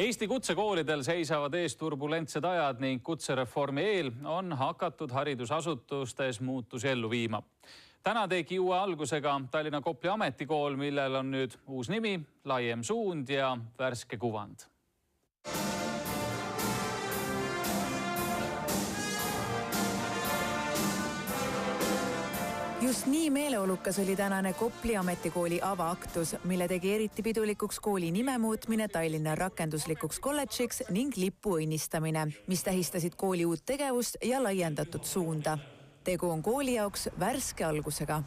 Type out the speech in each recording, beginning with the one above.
Eesti kutsekoolidel seisavad ees turbulentsed ajad ning kutsereformi eel on hakatud haridusasutustes muutusi ellu viima. Täna tegi uue algusega Tallinna Kopli ametikool, millel on nüüd uus nimi, laiem suund ja värske kuvand. Just nii meeleolukas oli tänane Kopli ametikooli avaaktus, mille tegi eriti pidulikuks kooli nime muutmine Tallinna rakenduslikuks kolledžiks ning lipu õnnistamine, mis tähistasid kooli uut tegevust ja laiendatud suunda. Tegu on kooli jaoks värske algusega.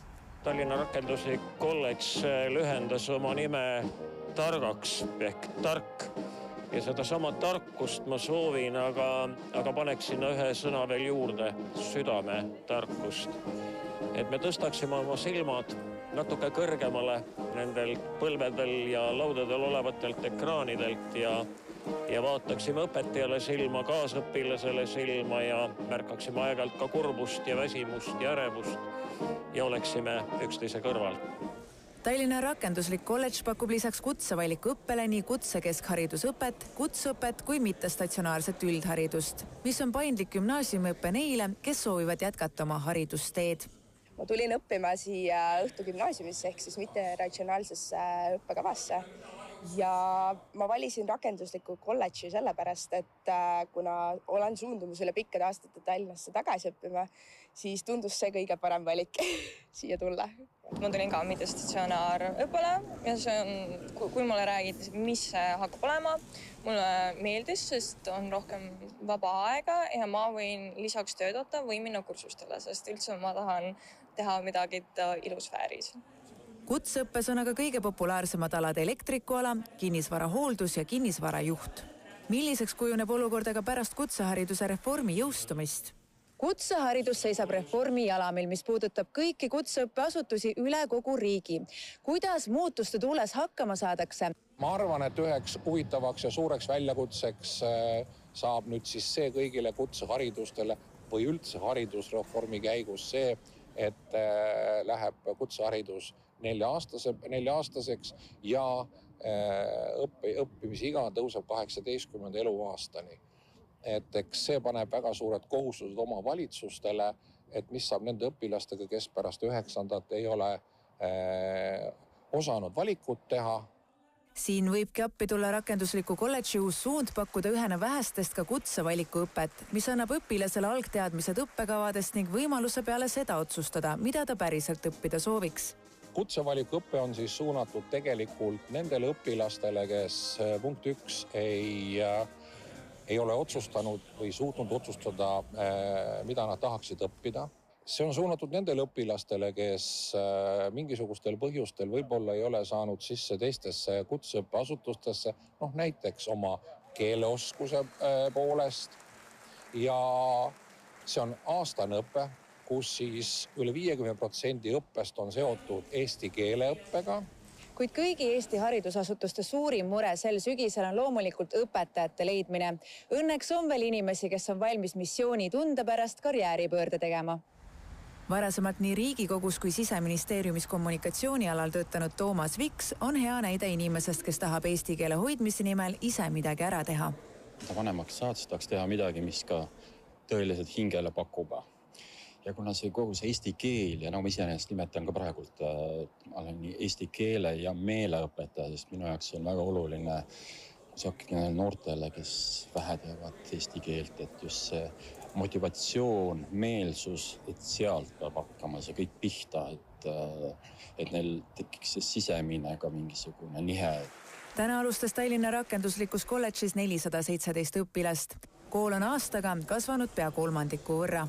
Tallinna rakenduslik kolledž lühendas oma nime targaks ehk tark. Ja seda sama tarkust ma soovin, aga paneks sinna ühe sõna veel juurde, südame tarkust. Et me tõstaksime oma silmad natuke kõrgemale nendel põlvedel ja laudadel olevatelt ekraanidelt ja vaataksime õpetajale silma, kaasõpilasele silma ja märkaksime aegalt ka kurbust ja väsimust ja ärevust ja oleksime üksteise kõrval. Tallinna rakenduslik kolledž pakub lisaks kutsevaliku õppele nii kutsekeskharidusõpet, kutseõpet kui mittestatsionaarset üldharidust, mis on paindlik gümnaasiumiõppe neile, kes soovivad jätkata oma haridusteed. Ma tulin õppima siia Õhtu gümnaasiumisse ehk siis mitte ratsionaalsesse õppekavasse. Ja ma valisin rakendusliku kolledži sellepärast, et kuna olen suundumus üle pikkade aastate Tallinnasse tagasi õppima, siis tundus see kõige parem valik siia tulla. Ma tulin ka mittestatsionaarõppele ja see on, kui mulle räägiti, mis see hakkab olema, mulle meeldis, sest on rohkem vaba aega ja ma võin lisaks töötada või minna kursustele, sest üldse ma tahan teha midagi ilusfääris. Kutseõppes on aga kõige populaarsemad alad elektrikuala, kinnisvarahooldus ja kinnisvarajuht. Milliseks kujuneb olukord aga pärast kutsehariduse reformi jõustumist? Kutseharidus seisab reformi jalamil, mis puudutab kõiki kutseõppeasutusi üle kogu riigi. Kuidas muutuste tuules hakkama saadakse? Ma arvan, et üheks huvitavaks ja suureks väljakutseks saab nüüd siis see kõigile kutseharidustele või üldse haridusreformi käigus see, et läheb kutseharidus 4-aastaseks ja õppimisiga tõuseb 18. eluaastani. Et eks see paneb väga suured kohustused oma valitsustele, et mis saab nende õpilastega, kes pärast 9. ei ole osanud valikut teha. Siin võibki appi tulla rakendusliku kolledži uus suund pakkuda ühena vähestest ka kutsevaliku õpet, mis annab õpilasele algteadmised õppekavadest ning võimaluse peale seda otsustada, mida ta päriselt õppida sooviks. Kutsevaliku õpe on siis suunatud tegelikult nendele õpilastele, kes punkt 1 ei ole otsustanud või suutnud otsustada, mida nad tahaksid õppida. See on suunatud nendele õpilastele, kes mingisugustel põhjustel võib-olla ei ole saanud sisse teistesse kutseõppeasutustesse, näiteks oma keeleoskuse poolest. Ja see on aastane õpe, kus siis üle 50% õppest on seotud eesti keeleõppega. Kuid kõigi Eesti haridusasutuste suurim mure sel sügisel on loomulikult õpetajate leidmine. Õnneks on veel inimesi, kes on valmis missiooni tunde pärast karjääripöörde tegema. Varasemalt nii Riigikogus kui Siseministeeriumis kommunikatsioonialal töötanud Toomas Viks on hea näide inimesest, kes tahab eesti keele hoidmise nimel ise midagi ära teha. Vanemaks saad, tahaks teha midagi, mis ka tõeliselt hingele pakub. Ja kuna see kogu see eesti keel ja ma iseenesest nimetan ka praegult, ma olen nii eesti keele ja meeleõpetaja, sest minu jaoks on väga oluline noortele, kes vähe teevad eesti keelt, et just see motivatsioon, meelsus, et sealt peab hakkama see kõik pihta, et neil tekiks see sisemine ka mingisugune nihe. Täna alustas Tallinna rakenduslikus kolledžis 417 õpilast. Kool on aastaga kasvanud pea 3% võrra.